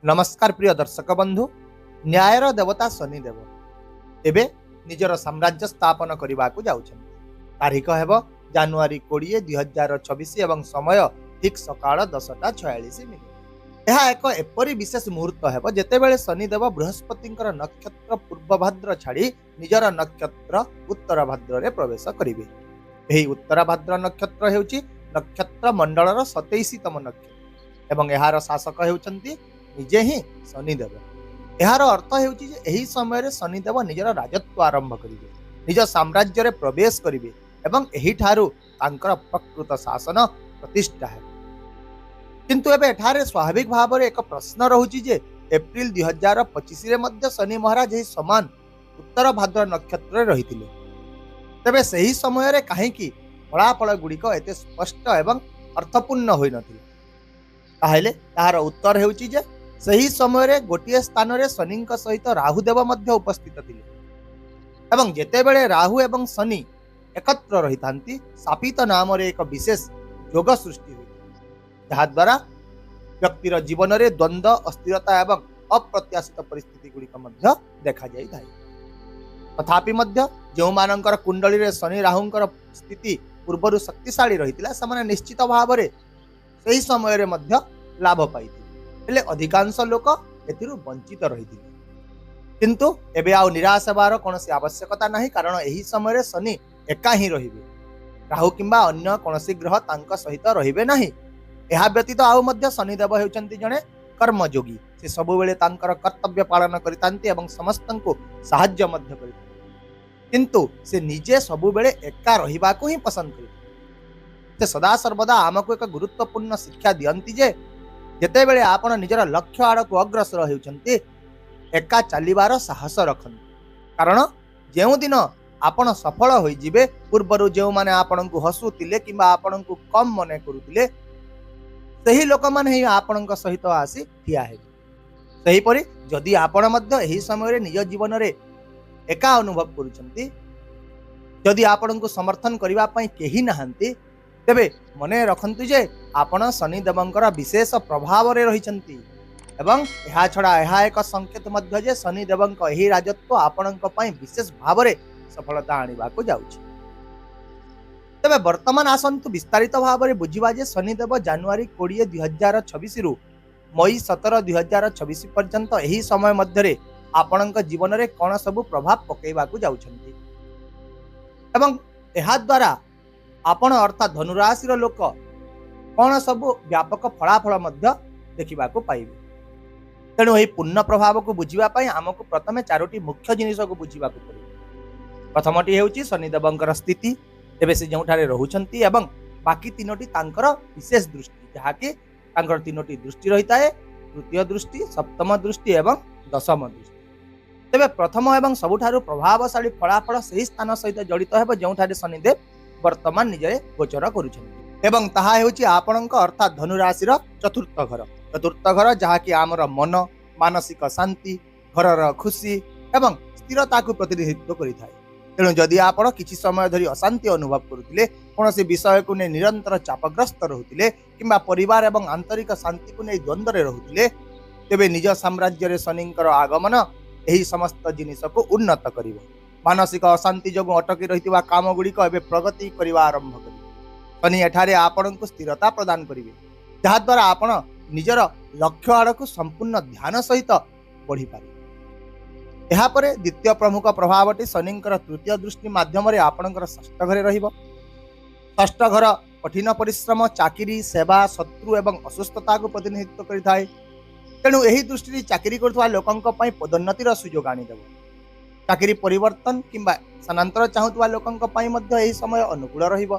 नमस्कार प्रिय दर्शक बंधु। न्यायर देवता शनिदेव एबे निजर साम्राज्य स्थापन करने को जाउछन। तारीख हेब जानुआरी 20 2026 एवं समय ठीक सकाळ 10:46। यह एक एपरी विशेष मुहूर्त हेब जेतेबेले शनिदेव बृहस्पति नक्षत्र पूर्व भाद्र छाड़ी निजर नक्षत्र उत्तर भाद्र रे प्रवेश करिवे। एही उत्तर भाद्र नक्षत्र हेउची नक्षत्र मंडलर 27तम नक्षत्र एवं एहार शासक हेउचंती निजे ही शनिदेव। यार अर्थ हेउची जे एही समय रे शनिदेव निजर राजत्व आरंभ करिवे, निज साम्राज्य रे प्रवेश करिवे एवं एही ठारू तांकर प्रकृत शासन प्रतिष्ठा है। किंतु एबे एठारे स्वाभाविक भाव रे एक प्रश्न रहुची जे एप्रिल 2025 रे मध्य शनि महाराज एही समान उत्तर भाद्र नक्षत्र रे रहिथिले, तबे सही समय रे काहेकि फलाफल गुड़िक एते स्पष्ट एवं अर्थपूर्ण होई नथिले। ताहेले ताहार उत्तर हेउची जे सही समय रे गोटिए स्थान रे शनि सहित राहुदेव मध्य उपस्थित थिले एवं जेतेबेले राहु एवं शनि एकत्र रहितांती सापित नाम रे एक विशेष योग सृष्टि होई, जहा द्वारा व्यक्तिर जीवन रे द्वंद्व अस्थिरता एवं अप्रत्याशित परिस्थिति गुड़िक मध्य देखा जाई थाए। तथापि मध्य जो मानकर कुंडली रे शनि राहुंकर स्थिति पूर्वरु शक्तिशाली रहितिला समान निश्चित भाव रे सही समय रे मध्य लाभ पाइथिले, हेले अधिकांश लोक एथिरु वंचित रहिथिले। किंतु एबे आउ निराश हेबार कोनोसी आवश्यकता नाही, कारण एही समय रे शनि एका ही रहिबे, राहु किंबा अन्य कोनोसी ग्रह तांका सहित रहिबे नाही। एहा व्यतीत आउ मध्य शनिदेव हेउचंती जणे कर्मयोगी, से सबु बेले तांकर कर्तव्य पालन करितांती एवं समस्तंको सहाय्य मध्य करितांती, किंतु से निजे सबु बेले एका रहिबाको ही पसंद करितांती। से सदा सर्वदा आमको एक गुरुत्वपूर्ण शिक्षा दियंती जे जेतेबेले आपण निजर लक्ष्य आड़क अग्रसर होउछंती एका चलिबार साहस रखन, कारण जेउ दिन आपण सफल होई जिवे पूर्वरु जेउ माने आपण को हसुतिले किंबा आपण को कम मने करूतिले सही लोक माने ही आपण को सहित आसी ठिया हेबे। सही परि जदि आपण मध्य एही समय रे निज जीवन रे एका अनुभव करूछंती, जदि आपण को समर्थन करिवा पई केही नाहंती, तेबे मने रखंतु जे आपण शनिदेवंकर विशेष प्रभाव रे रहिचंती एवं एहा छड़ा एहा एक संकेत मध्य जे शनिदेवंक एही राजत्व आपणक पई विशेष भाव रे सफलता आनिबा को जाउछि। तबे वर्तमान आसंतु विस्तारित भाव रे बुझिबा जे शनिदेव जानुआरी 20 2026 रु मई 17 2026 पर्यंत एही समय मध्य रे आपणक जीवन रे कोन सब प्रभाव पकेइबा को जाउछंती एवं एहा द्वारा आपण अर्थात धनुराशि लोक कौन सब व्यापक फलाफल देखा पाइबे। तेणु यही पूर्ण प्रभाव को बुझापी आमको प्रथम चारोटी मुख्य जिनिस को बुझा पड़े। प्रथमटी हेउची शनिदेवंकर स्थिति, एबे से जोठारे रहुछंती एवं बाकी तीनोटी तांकर विशेष दृष्टि, जहाँकि तांकर तीनोटी दृष्टि रही है, तृतीय दृष्टि, सप्तम दृष्टि एवं दशम दृष्टि। तेबे प्रथम एवं सबुठारु प्रभावशाली फलाफल सही स्थान सहित जड़ित हेब जोठारे शनिदेव वर्तमान निजे गोचर करुछंती एवं ताहा हेउची आपणक अर्थात धनुराशि चतुर्थ घर। चतुर्थ घर जहाँकि आमर मन, मानसिक शांति, घरर खुशी एवं स्थिरता को प्रतिनिधित्व करिथाय। तेणु जदि आपण किछि समय धरि अशांति अनुभव करुथिले, कोनोसी विषय को नै निरंतर चापग्रस्त रहुथिले किंबा परिवार एवं आंतरिक शांति को नै द्वंद्व रे रहुथिले, तेबे निज साम्राज्य रे शनिंकर आगमन एही समस्त जिनिस को उन्नत करिवो। मानसिक अशांति जो अटकी रही काम गुड़िक एवं प्रगति करने आरंभ करेंगे। शनि एठारे आपण को स्थिरता प्रदान करेंगे, जहाद्वारा आपण निजर लक्ष्य आड़क संपूर्ण ध्यान सहित बढ़ी पारे। यापर द्वितीय प्रमुख प्रभावटी शनिंकर तृतीय दृष्टि माध्यम आपणकर षष्ठ घरे रहिबो। षष्ठ घर कठिन परिश्रम, चाकरी, सेवा, शत्रु एवं असुस्थता को प्रतिनिधित्व करिथाय। तेणु एही दृष्टि चाकरी करथुवा लोकंक पई पदोन्नतिर सुयोग आनिदेबो। चाकरी परिवर्तन किंबा स्थानांतर चाहूवा लोकंक पई मध्य एही समय अनुकूल रहिबो,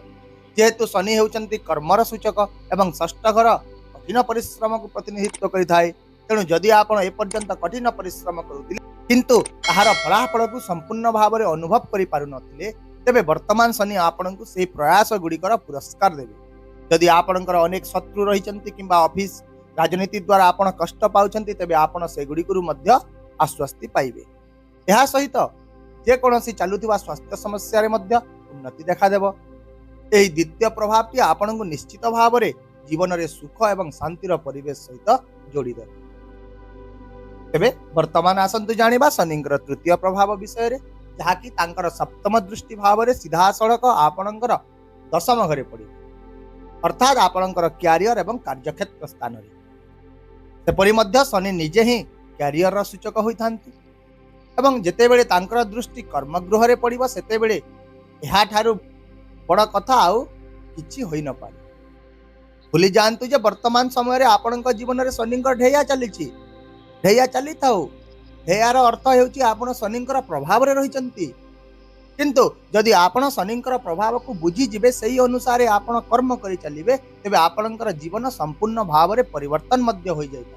जेहेतु शनि हेउचंती कर्मर सूचक एवं षष्ठ घर कठिन परिश्रम को प्रतिनिधित्व करिथाय। तेणु जदि आपण ए पर्यंत कठिन परिश्रम करुथिले किंतु ताहार फलाफल को संपूर्ण भाव रे अनुभव करि पारु नथिले, तेबे वर्तमान शनि आपणकु सेही प्रयास गुड़िकर पुरस्कार देबे। जदि आपणकर अनेक शत्रु रहिचंती किंबा ऑफिस राजनीति द्वारा आपण कष्ट पाउचंती, तेबे आपण से गुड़िकरु मध्य आश्वस्ति पाइबे। यह सहित जेकोसी चलुवा स्वास्थ्य समस्या रे मध्य उन्नति देखादेव। यही द्वितीय प्रभावटी आपण को निश्चित भाव में जीवन में सुख एवं शांतिर परिवेश सहित जोड़ीदेव। तेबे वर्तमान आसंतु जानिबा शनिंकर तृतीय प्रभाव विषय रे, जहाँकि तांकर सप्तम दृष्टि भाव रे सीधा सड़क आपणकर दशम घरे पड़े, अर्थात आपणकर क्यारियर एवं कार्यक्षेत्र स्थान रे। सेपरि मध्य शनि निजे ही क्यारियर सूचक होइथांती एवं जेतेबेले तांकर दृष्टि कर्मगृह रे पड़िबो सेतेबेले एहा ठारू बड़ कथा आउ किछि होई न पारे। भूली जानतु जे वर्तमान समय रे आपणक जीवन रे शनिंकर ढेया चलीछि, ढेया चली थाउ। ढेयार अर्थ हेउछि आपण शनिंकर प्रभाव रे रहिचंती, किंतु जदि आपण शनिंकर प्रभाव को बुझी जिबे सही अनुसार आपण कर्म करि चलिबे तेबे आपणकर जीवन संपूर्ण भाव रे परिवर्तन मध्य होई जाइता।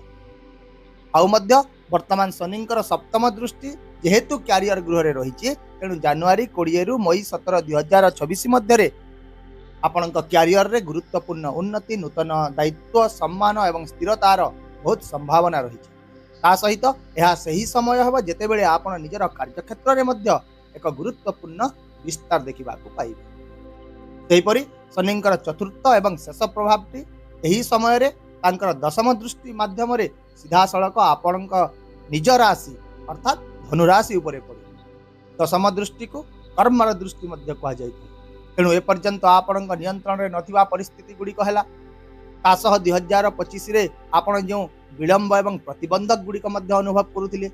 आउ मध्य वर्तमान शनिंकर सप्तम दृष्टि जेहेतु क्यारियर गृह रे रहिछि, तेणु जनवरी 20 रु मई 17 2024 मध्य रे आपणक क्यारियर रे गुरुत्वपूर्ण उन्नति, नूतन दायित्व, सम्मान एवं स्थिरतार बहुत संभावना रहिछि। ता सहित यह सही समय हेब जेतेबेले आपण निजर कार्यक्षेत्र रे मध्य एक गुरुत्वपूर्ण विस्तार देखा पाइबे। सेहिपरि शनिंकर चतुर्थ एवं शेष प्रभावटी एही समय रे तांकर दशम दृष्टि माध्यम रे सीधा सड़क आपणक निज राशि अर्थात धनुराशि उपरे पड़े। दशम दृष्टि को कर्मर दृष्टि मध्य कहा जायछि। तेणु ए पर्यंत आपणक नियंत्रण रे नथिबा परिस्थिति गुड़िक है। तासह 2025 रे आपण जो विलंब एवं प्रतिबंधक गुड़िक मध्य अनुभव करुथिले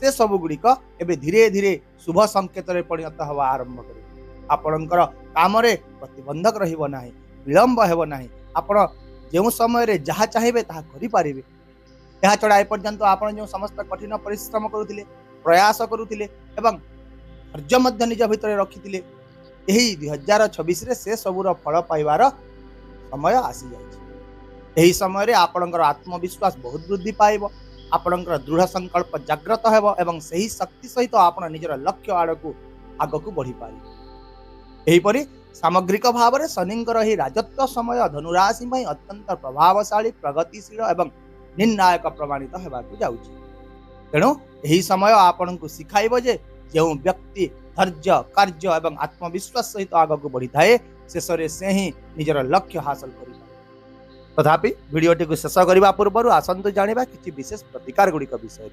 से सब गुड़िक एबे धीरे धीरे शुभ संकेत रे परिणत हवा आरंभ करे। आपणकर काम रे प्रतिबंधक रहिबो नाही, विलंब हेबो नाही। आपण जो समय रे जहा चाहिबे ताहा करि पारिबे। यह छड़ा ए पर्यंत आपण जो समस्त कठिन परिश्रम करुथिले, प्रयास करुथिले एवं धैर्य मध्य निज भितर रखिथिले, एही 2026 रे से सबुर फल पाइबार समय आसी जाइछि। एही समय रे आपणकर आत्मविश्वास बहुत वृद्धि पाइबो, आपणकर दृढ़ संकल्प जागृत हेबो एवं सही शक्ति सहित आपण निजर लक्ष्य आड़कू आगकू बढ़ी पारिबे। एहीपरि सामग्रिक भाव रे शनिंकर ही राजत्व समय धनुराशि में अत्यंत प्रभावशाली, प्रगतिशील एवं निर्णायक प्रमाणित हेबाकू जाउछि। तेणु एही समय आपणकू सिखाइबो जे जो व्यक्ति धैर्य, कार्य एवं आत्मविश्वास सहित आगकू बढ़ी थाए शेष रे से ही निजर लक्ष्य हासिल करि। तथापि भिडियोटी को शेष करने पूर्व आसतु जानिबा किछि विशेष प्रतिकार गुड़िक विषय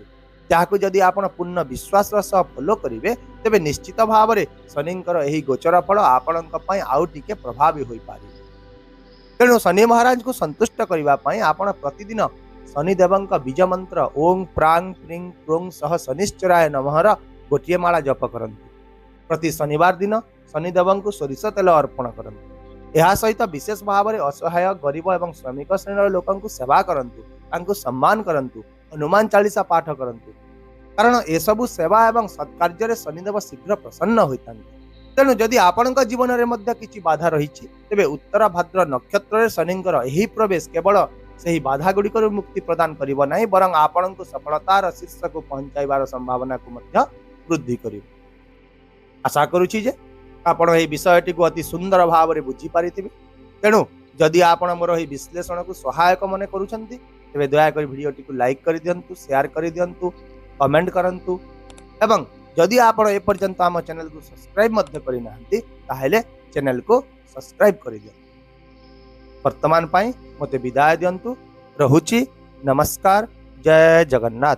जहां जदि आपण पूर्ण विश्वास सह फॉलो करेंगे तेबे निश्चित भाव में शनिंकर एही गोचर फल आपणक पई आउ टिके प्रभावी होई पारे। तेणु शनि महाराज को संतुष्ट करबा पई आपण प्रतिदिन शनिदेवंक बीज मंत्र ओं प्रांग प्रीं प्रों सह शनिश्चराय नमः गोटिए माला जप करंतु। प्रति शनिवार दिन शनिदेवंक सोरिष तेल अर्पण करंतु। यह सहित विशेष भाव में असहाय, गरीब एवं श्रमिक श्रेणी लोक सेवा करंतु, तांको सम्मान करंतु, हनुमान चालीसा पाठ करंतु, कारण ए सबु सेवा एवं सत्कार्य रे शनिदेव शीघ्र प्रसन्न होइतांती। तेणु जदि आपणक जीवन रे मध्य किछि बाधा रहिछि तेबे उत्तर भाद्र नक्षत्र रे शनिंकर एही प्रवेश केवल सही बाधा गुड़िक मुक्ति प्रदान करिबो नाही, बरं आपणक सफलतार शीर्ष को पहुंचाइबार संभावना को मध्य वृद्धि करिबो। आशा करूछि जे आपण एही विषयटी को अति सुंदर भाव में बुझी पारिथिबे। तेणु जदि आपण मोर एही विश्लेषण को सहायक मने करूछंती तेबे दया कर भिडियोटी को लाइक कर दियंतु, शेयर कर दियंतु, कमेंट करंतु एवं जदि आपण ए पर्यंत आम चैनल को सब्सक्राइब मध्य करि नाहंती ताहेले चैनल को सब्सक्राइब कर दियंतु। वर्तमान पई मते विदाय दियंतु। रहुछि। नमस्कार। जय जगन्नाथ।